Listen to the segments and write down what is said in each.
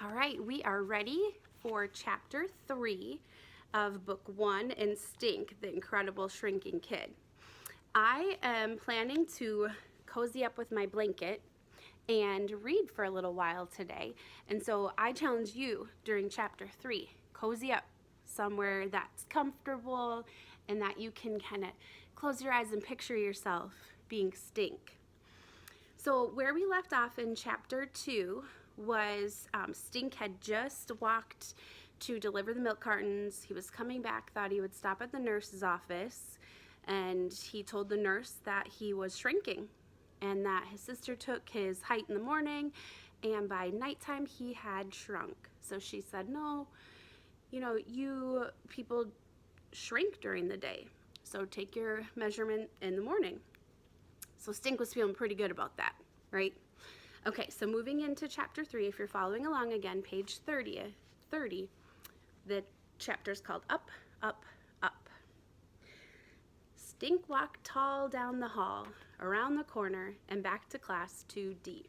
All right, we are ready for chapter 3 of book 1 in Stink, the Incredible Shrinking Kid. I am planning to cozy up with my blanket and read for a little while today. And so I challenge you during chapter 3, cozy up somewhere that's comfortable and that you can kind of close your eyes and picture yourself being Stink. So where we left off in chapter 2 was Stink had just walked to deliver the milk cartons. He was coming back, thought he would stop at the nurse's office, and he told the nurse that he was shrinking and that his sister took his height in the morning and by nighttime he had shrunk. So she said, no, you people shrink during the day, so take your measurement in the morning. So Stink was feeling pretty good about that, right? Okay, so moving into chapter 3, if you're following along again, page 30, the chapter's called Up, Up, Up. Stink walked tall down the hall, around the corner, and back to class 2D.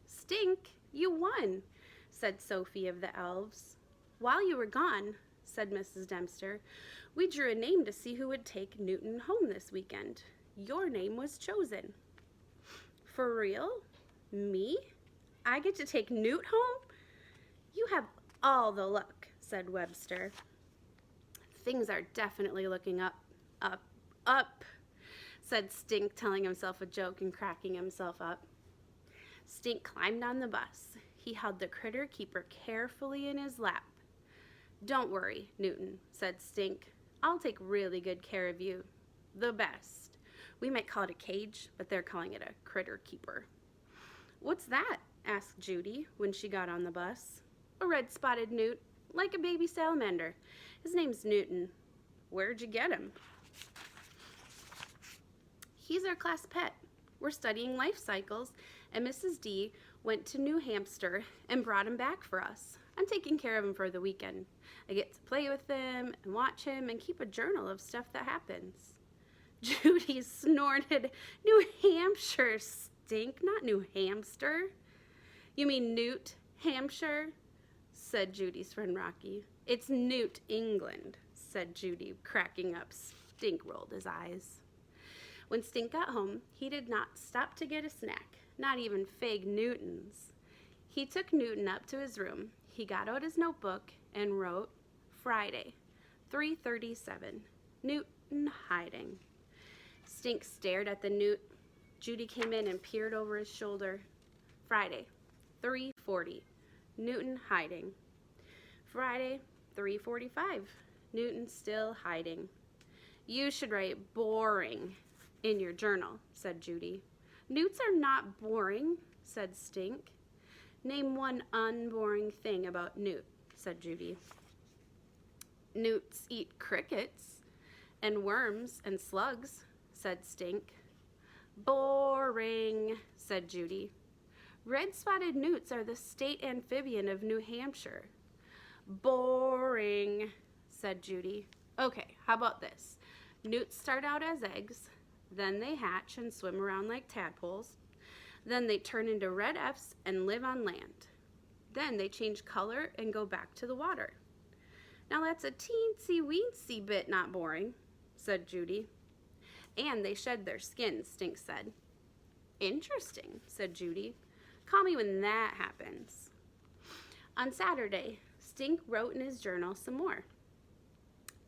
Stink, you won, said Sophie of the elves. While you were gone, said Mrs. Dempster, we drew a name to see who would take Newton home this weekend. Your name was chosen. For real? Me? I get to take Newt home? You have all the luck, said Webster. Things are definitely looking up, up, up, said Stink, telling himself a joke and cracking himself up. Stink climbed on the bus. He held the critter keeper carefully in his lap. Don't worry, Newton, said Stink. I'll take really good care of you. The best. We might call it a cage, but they're calling it a critter keeper. What's that? Asked Judy when she got on the bus. A red-spotted newt, like a baby salamander. His name's Newton. Where'd you get him? He's our class pet. We're studying life cycles, and Mrs. D went to New Hampshire and brought him back for us. I'm taking care of him for the weekend. I get to play with him and watch him and keep a journal of stuff that happens. Judy snorted. New Hampshire, Stink, not New Hamster. You mean Newt, Hampshire? Said Judy's friend Rocky. It's Newt, England, said Judy, cracking up. Stink rolled his eyes. When Stink got home, he did not stop to get a snack, not even fig Newtons. He took Newton up to his room. He got out his notebook and wrote, Friday, 3:37, Newton hiding. Stink stared at the newt. Judy came in and peered over his shoulder. Friday, 3:40, Newton hiding. Friday, 3:45, Newton still hiding. You should write boring in your journal, said Judy. Newts are not boring, said Stink. Name one unboring thing about Newt, said Judy. Newts eat crickets and worms and slugs, said Stink. Boring, said Judy. Red-spotted newts are the state amphibian of New Hampshire. Boring, said Judy. Okay, how about this? Newts start out as eggs, then they hatch and swim around like tadpoles. Then they turn into red Fs and live on land. Then they change color and go back to the water. Now that's a teensy-weensy bit not boring, said Judy. And they shed their skins, Stink said. Interesting, said Judy. Call me when that happens. On Saturday, Stink wrote in his journal some more.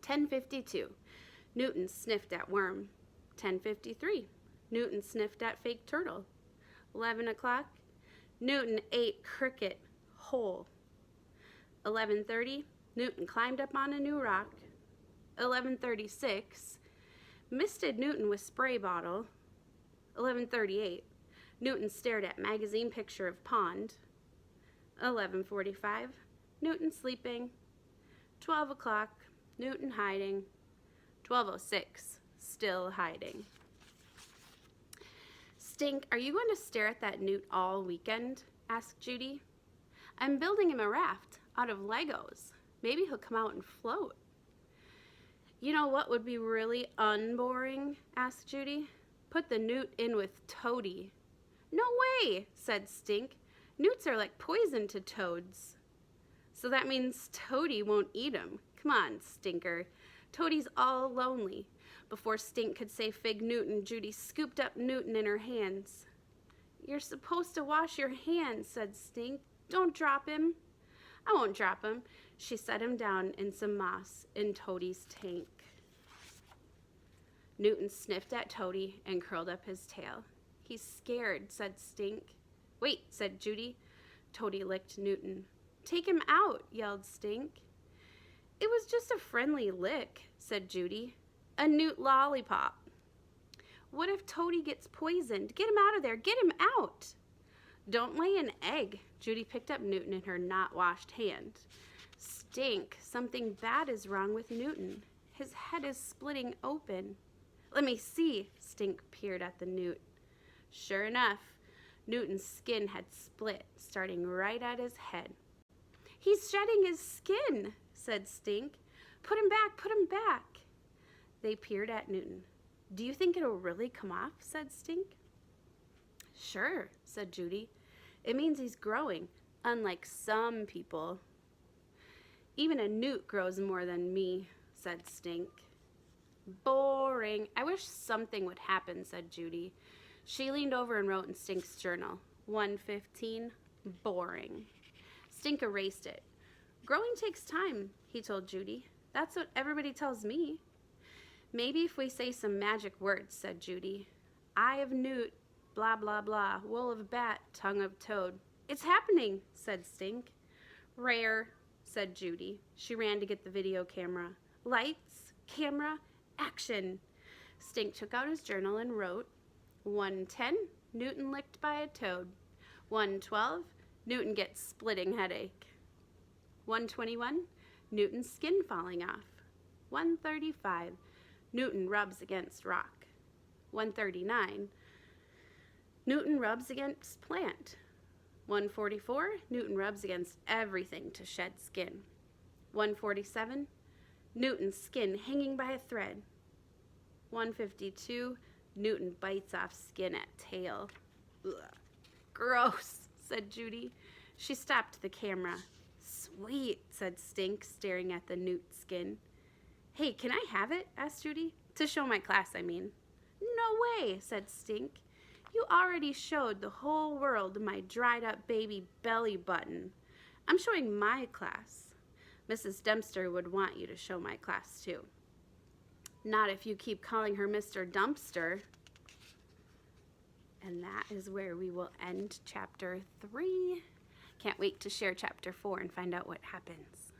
10:52, Newton sniffed at worm. 10:53, Newton sniffed at fake turtle. 11 o'clock, Newton ate cricket whole. 11:30, Newton climbed up on a new rock. 11:36, misted Newton with spray bottle. 11:38, Newton stared at magazine picture of pond. 11:45, Newton sleeping. 12 o'clock, Newton hiding. 12:06, still hiding. Stink, are you going to stare at that newt all weekend? Asked Judy. I'm building him a raft out of Legos. Maybe he'll come out and float. You know what would be really unboring? Asked Judy. Put the newt in with Toady. No way, said Stink. Newts are like poison to toads. So that means Toady won't eat him. Come on, Stinker. Toady's all lonely. Before Stink could say Fig Newton, Judy scooped up Newton in her hands. You're supposed to wash your hands, said Stink. Don't drop him. I won't drop him. She set him down in some moss in Toady's tank. Newton sniffed at Toady and curled up his tail. He's scared, said Stink. Wait, said Judy. Toady licked Newton. Take him out, yelled Stink. It was just a friendly lick, said Judy. A Newt lollipop. What if Toady gets poisoned? Get him out of there. Get him out. Don't lay an egg. Judy picked up Newton in her not-washed hand. Stink, something bad is wrong with Newton. His head is splitting open. Let me see. Stink peered at the Newt. Sure enough, Newton's skin had split, starting right at his head. He's shedding his skin, said Stink. Put him back, put him back. They peered at Newton. Do you think it'll really come off, said Stink. Sure, said Judy. It means he's growing, unlike some people. Even a newt grows more than me, said Stink. Boring. I wish something would happen, said Judy. She leaned over and wrote in Stink's journal, 1:15, boring. Stink erased it. Growing takes time, he told Judy. That's what everybody tells me. Maybe if we say some magic words, said Judy. Eye of newt, blah, blah, blah, wool of bat, tongue of toad. It's happening, said Stink. Rare, said Judy. She ran to get the video camera. Lights, camera, action. Stink took out his journal and wrote, 1:10, Newton licked by a toad. 1:12, Newton gets splitting headache. 1:21, Newton's skin falling off. 1:35, Newton rubs against rock. 1:39, Newton rubs against plant. 1:44, Newton rubs against everything to shed skin. 1:47, Newton's skin hanging by a thread. 1:52, Newton bites off skin at tail. Ugh. Gross, said Judy. She stopped the camera. Sweet, said Stink, staring at the newt skin. Hey, can I have it? Asked Judy. To show my class, I mean. No way, said Stink. You already showed the whole world my dried up baby belly button. I'm showing my class. Mrs. Dempster would want you to show my class too. Not if you keep calling her Mr. Dumpster. And that is where we will end chapter 3. Can't wait to share chapter 4 and find out what happens.